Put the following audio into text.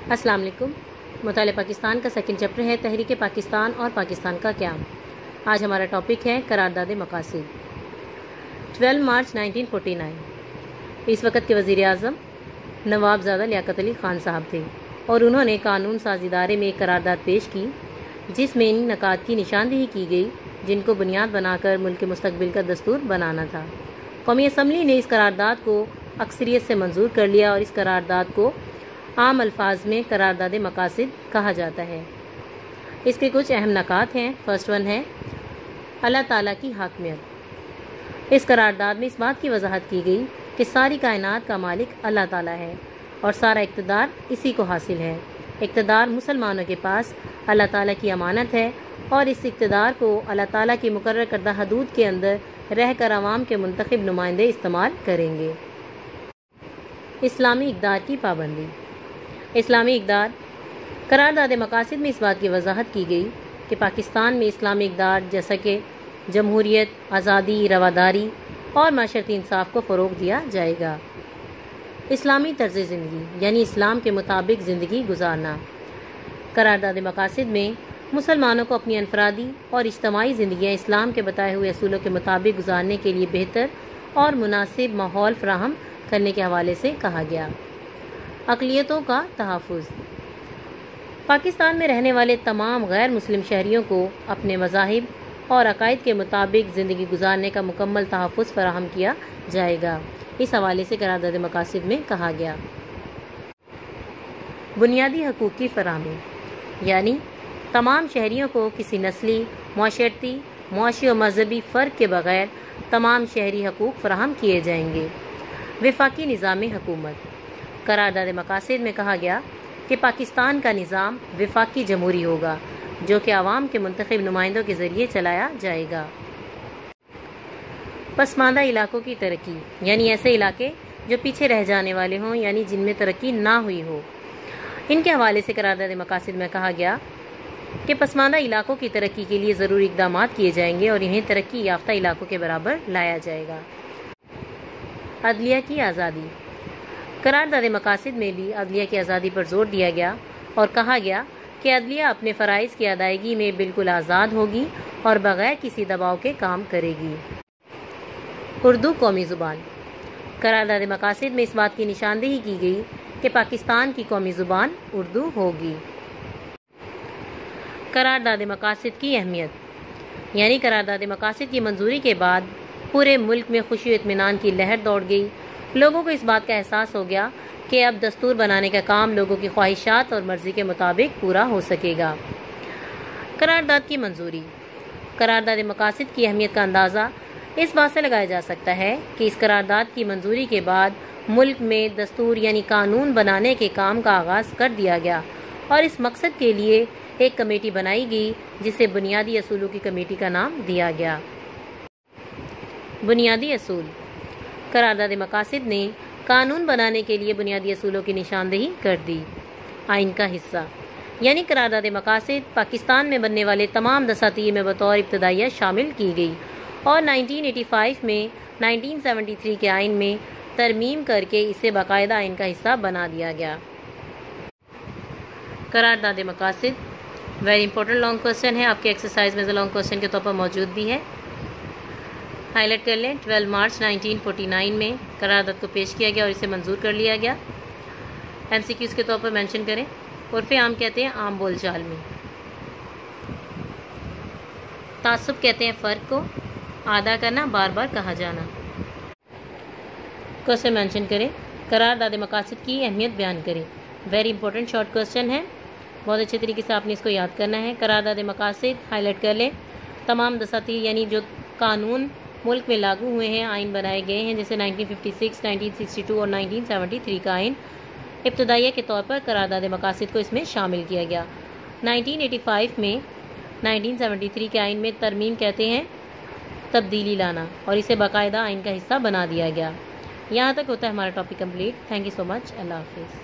السلام علیکم۔ مطالعہ پاکستان کا سیکنڈ چیپٹر ہے تحریک پاکستان اور پاکستان کا قیام۔ آج ہمارا ٹاپک ہے قرارداد مقاصد۔ 12 مارچ 1949 اس وقت کے وزیر اعظم نواب زادہ لیاقت علی خان صاحب تھے اور انہوں نے قانون ساز ادارے میں ایک قرارداد پیش کی جس میں ان نکات کی نشاندہی کی گئی جن کو بنیاد بنا کر ملک کے مستقبل کا دستور بنانا تھا۔ قومی اسمبلی نے اس قرارداد کو اکثریت سے منظور کر لیا اور اس قرارداد کو عام الفاظ میں قرارداد مقاصد کہا جاتا ہے۔ اس کے کچھ اہم نکات ہیں۔ فرسٹ ون ہے اللہ تعالیٰ کی حاکمیت۔ اس قرارداد میں اس بات کی وضاحت کی گئی کہ ساری کائنات کا مالک اللہ تعالیٰ ہے اور سارا اقتدار اسی کو حاصل ہے۔ اقتدار مسلمانوں کے پاس اللہ تعالیٰ کی امانت ہے اور اس اقتدار کو اللہ تعالیٰ کی مقرر کردہ حدود کے اندر رہ کر عوام کے منتخب نمائندے استعمال کریں گے۔ اسلامی اقدار کی پابندی۔ اسلامی اقدار قرارداد مقاصد میں اس بات کی وضاحت کی گئی کہ پاکستان میں اسلامی اقدار جیسا کہ جمہوریت، آزادی، رواداری اور معاشرتی انصاف کو فروغ دیا جائے گا۔ اسلامی طرز زندگی یعنی اسلام کے مطابق زندگی گزارنا۔ قرارداد مقاصد میں مسلمانوں کو اپنی انفرادی اور اجتماعی زندگیاں اسلام کے بتائے ہوئے اصولوں کے مطابق گزارنے کے لیے بہتر اور مناسب ماحول فراہم کرنے کے حوالے سے کہا گیا۔ اقلیتوں کا تحفظ۔ پاکستان میں رہنے والے تمام غیر مسلم شہریوں کو اپنے مذاہب اور عقائد کے مطابق زندگی گزارنے کا مکمل تحفظ فراہم کیا جائے گا۔ اس حوالے سے قرارداد مقاصد میں کہا گیا۔ بنیادی حقوق کی فراہمی یعنی تمام شہریوں کو کسی نسلی، معاشرتی، معاشی و مذہبی فرق کے بغیر تمام شہری حقوق فراہم کیے جائیں گے۔ وفاقی نظام حکومت۔ قرارداد مقاصد میں کہا گیا کہ پاکستان کا نظام وفاقی جمہوری ہوگا جو کہ عوام کے منتخب نمائندوں کے ذریعے چلایا جائے گا۔ پسماندہ علاقوں کی ترقی یعنی ایسے علاقے جو پیچھے رہ جانے والے ہوں یعنی جن میں ترقی نہ ہوئی ہو۔ ان کے حوالے سے قرارداد مقاصد میں کہا گیا کہ پسماندہ علاقوں کی ترقی کے لیے ضروری اقدامات کیے جائیں گے اور انہیں ترقی یافتہ علاقوں کے برابر لایا جائے گا۔ عدلیہ کی آزادی۔ قرارداد مقاصد میں بھی عدلیہ کی آزادی پر زور دیا گیا اور کہا گیا کہ عدلیہ اپنے فرائض کی ادائیگی میں بالکل آزاد ہوگی اور بغیر کسی دباؤ کے کام کرے گی۔ اردو قومی زبان۔ قرارداد مقاصد میں اس بات کی نشاندہی کی گئی کہ پاکستان کی قومی زبان اردو ہوگی۔ قرارداد مقاصد کی اہمیت یعنی قرارداد مقاصد کی منظوری کے بعد پورے ملک میں خوشی و اطمینان کی لہر دوڑ گئی۔ لوگوں کو اس بات کا احساس ہو گیا کہ اب دستور بنانے کا کام لوگوں کی خواہشات اور مرضی کے مطابق پورا ہو سکے گا۔ قرارداد کی منظوری۔ قرارداد مقاصد کی اہمیت کا اندازہ اس بات سے لگایا جا سکتا ہے کہ اس قرارداد کی منظوری کے بعد ملک میں دستور یعنی قانون بنانے کے کام کا آغاز کر دیا گیا اور اس مقصد کے لیے ایک کمیٹی بنائی گئی جسے بنیادی اصولوں کی کمیٹی کا نام دیا گیا۔ بنیادی اصول۔ قرارداد مقاصد نے قانون بنانے کے لیے بنیادی اصولوں کی نشاندہی کر دی۔ آئین کا حصہ یعنی قرارداد مقاصد پاکستان میں بننے والے تمام دساتیر میں بطور ابتدائیہ شامل کی گئی اور 1985 میں 1973 کے آئین میں ترمیم کر کے اسے باقاعدہ آئین کا حصہ بنا دیا گیا۔ قرارداد مقاصد ویری امپورٹنٹ لانگ کوسچن ہے، آپ کے ایکسرسائز میں لانگ کوسچن کے طور پر موجود بھی ہے۔ ہائی لائٹ کر لیں۔ 12 مارچ 1949 میں قرارداد کو پیش کیا گیا اور اسے منظور کر لیا گیا۔ MCQs کے طور پر مینشن کریں۔ عرف عام کہتے ہیں عام بول چال میں۔ تعصب کہتے ہیں فرق کو ادا کرنا، بار بار کہا جانا۔ کوسچن مینشن کریں۔ قرارداد مقاصد کی اہمیت بیان کریں۔ ویری امپورٹنٹ شارٹ کوسچن ہے، بہت اچھے طریقے سے آپ نے اس کو یاد کرنا ہے۔ قرارداد مقاصد ہائی لائٹ کر لیں۔ تمام دساتیر یعنی جو قانون ملک میں لاگو ہوئے ہیں، آئین بنائے گئے ہیں جیسے 1956، 1962 اور 1973 کا آئین، ابتدائیہ کے طور پر قرارداد مقاصد کو اس میں شامل کیا گیا۔ 1985 میں 1973 کے آئین میں ترمیم کہتے ہیں تبدیلی لانا اور اسے باقاعدہ آئین کا حصہ بنا دیا گیا۔ یہاں تک ہوتا ہے ہمارا topic complete. Thank you so much. اللہ حافظ۔